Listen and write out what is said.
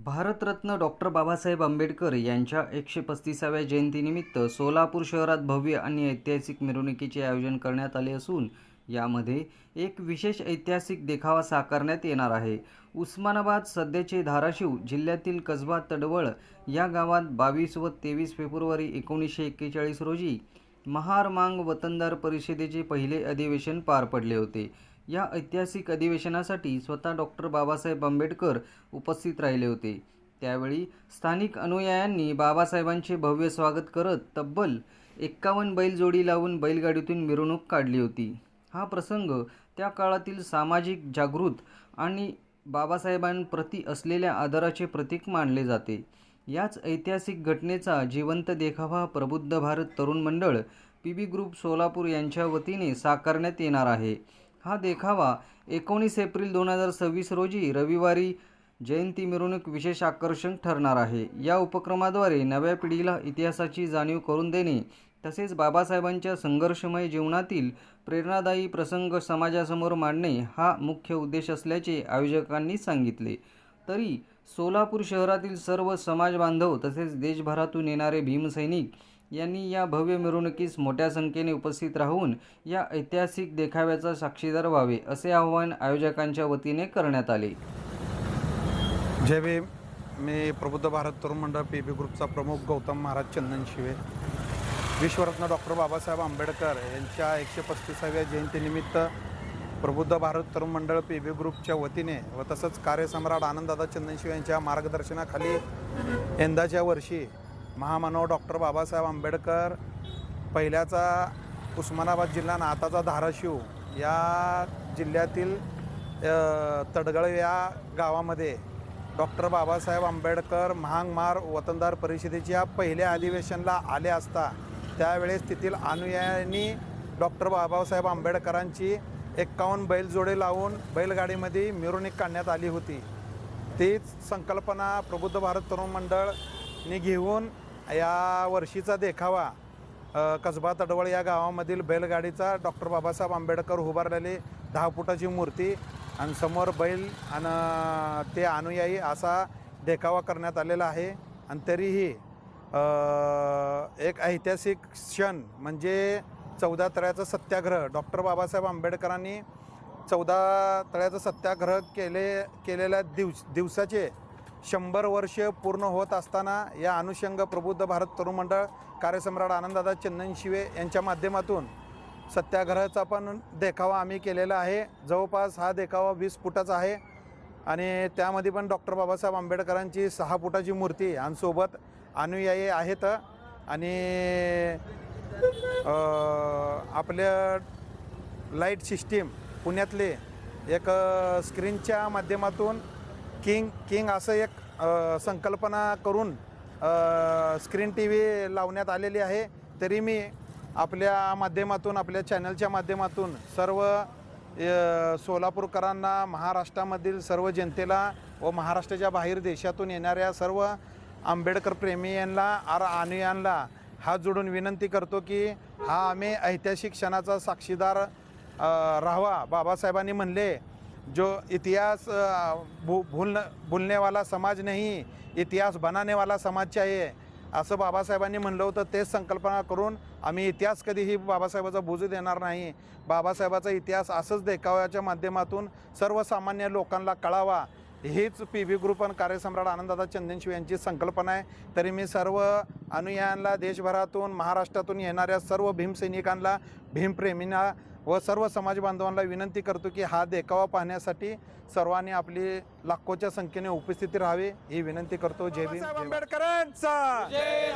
Bharat Ratna doctor Babasaheb Ambedkar यांच्या 135व्या जयंतीनिमित्त सोलापूर शहरात भव्य आणि ऐतिहासिक मिरवणुकीचे आयोजन करण्यात आले असून यामध्ये एक विशेष ऐतिहासिक देखावा साकारण्यात येणार आहे। उस्मानाबाद सध्याचे धाराशिव जिल्ह्यातील कसबा तडवळ या गावात 22 व 23 फेब्रुवारी 1941 रोजी महार मांग वतनदार परिषदेचे पहिले अधिवेशन पार पडले होते। या ऐतिहासिक अधिवेशनासाठी स्वतः डॉक्टर बाबासाहेब आंबेडकर उपस्थित राहिले होते। त्यावेळी स्थानिक अनुयायांनी बाबासाहेबांचे भव्य स्वागत करत तब्बल 51 बैलजोडी लावून बैलगाडीतून मिरवणूक काढली होती। हा प्रसंग त्या काळातील सामाजिक जागृत आणि बाबासाहेबांप्रती असलेल्या आदराचे प्रतीक मानले जाते। याच ऐतिहासिक घटनेचा जिवंत देखावा प्रबुद्ध भारत तरुण मंडळ पीबी ग्रुप सोलापूर यांच्या वतीने साकारण्यात येणार आहे। हा देखावा 19 एप्रिल 2026 रोजी रविवारी जयंती मिरवणूक विशेष आकर्षण ठरणार आहे। या उपक्रमाद्वारे नव्या पिढीला इतिहासाची जाणीव करून देणे तसेच बाबासाहेबांच्या संघर्षमय जीवनातील प्रेरणादायी प्रसंग समाजासमोर मांडणे हा मुख्य उद्देश असल्याचे आयोजकांनी सांगितले। तरी सोलापूर शहरातील सर्व समाज बांधव तसेच देशभरातून येणारे भीमसैनिक यांनी या भव्य मिरवणुकीस मोठ्या संख्येने उपस्थित राहून या ऐतिहासिक देखाव्याचा साक्षीदार व्हावे असे आवाहन आयोजकांच्या वतीने करण्यात आले। जय भीम। मी प्रबुद्ध भारत तरुण मंडळ पीबी ग्रुपचा प्रमुख गौतम महाराज चंदनशिवे। विश्वरत्न डॉक्टर बाबासाहेब आंबेडकर यांच्या 135व्या जयंतीनिमित्त प्रबुद्ध भारत तरुण मंडळ पीबी ग्रुपच्या वतीने व तसंच कार्यसम्राट आनंददादा चंदनशिवे यांच्या मार्गदर्शनाखाली यंदाच्या वर्षी महामानव डॉक्टर बाबासाहेब आंबेडकर पहिल्याचा उस्मानाबाद जिल्हा आणि आताचा धाराशिव या जिल्ह्यातील तडगळ या गावामध्ये डॉक्टर बाबासाहेब आंबेडकर महामार वतनदार परिषदेच्या पहिल्या अधिवेशनाला आले असता त्यावेळेस तेथील अनुयायांनी डॉक्टर बाबासाहेब आंबेडकरांची 51 बैलजोडे लावून बैलगाडीमध्ये मिरवणूक काढण्यात आली होती। तीच संकल्पना प्रबुद्ध भारत तरुण मंडळने घेऊन या वर्षीचा देखावा कसबा तडवळ या गावामधील बैलगाडीचा डॉक्टर बाबासाहेब आंबेडकर उभारलेली 10 फुटाची मूर्ती आणि समोर बैल आणि ते अनुयायी असा देखावा करण्यात आलेला आहे। आणि तरीही एक ऐतिहासिक क्षण म्हणजे 14 तळ्याचं सत्याग्रह डॉक्टर बाबासाहेब आंबेडकरांनी 14 तळ्याचं सत्याग्रह केलेल्या दिवसाचे 100 वर्ष पूर्ण होत असताना या अनुषंग प्रबुद्ध भारत तरुण मंडळ कार्यसम्राट आनंददादा चंदनशिवे यांच्या माध्यमातून सत्याग्रहाचा पण देखावा आम्ही केलेला आहे। जवळपास हा देखावा 20 फुटाचा आहे आणि त्यामध्ये पण डॉक्टर बाबासाहेब आंबेडकरांची 6 फुटाची मूर्ती आणि सोबत अनुयायी आहेत। आणि आपल्या लाईट सिस्टीम पुण्यातले एक स्क्रीनच्या माध्यमातून किंग असं एक संकल्पना करून स्क्रीन टी व्ही लावण्यात आलेली आहे। तरी मी आपल्या माध्यमातून आपल्या चॅनलच्या माध्यमातून सर्व सोलापूरकरांना महाराष्ट्रामधील सर्व जनतेला व महाराष्ट्राच्या बाहेर देशातून येणाऱ्या सर्व आंबेडकर प्रेमीयांना अनुयायांना हात जोडून विनंती करतो की हा आम्ही ऐतिहासिक क्षणाचा साक्षीदार राहावा। बाबासाहेबांनी म्हणले जो इतिहास भूलने वाला समाज नहीं इतिहास बनाने वाला समाज चाहिए असं बाबासाहेबांनी म्हणलं होतं। तेच संकल्पना करून आम्ही इतिहास कधीही बाबासाहेबाचा बुजू देणार नाही। बाबासाहेबाचा इतिहास असंच देखाव्याच्या माध्यमातून सर्वसामान्य लोकांना कळावा हीच पीबी ग्रुप आणि कार्यसम्राट आनंददादा चंदनशिवे यांची संकल्पना आहे। तरी मी सर्व अनुयायांना देशभरातून महाराष्ट्रातून येणाऱ्या सर्व भीमसैनिकांना भीमप्रेमींना व सर्व समाज बांधवांना विनंती करतो की हा देखावा पाहण्यासाठी सर्वांनी आपली लाखोच्या संख्येने उपस्थिती राहावी ही विनंती करतो। जय भीम। आंबेडकरांचा जय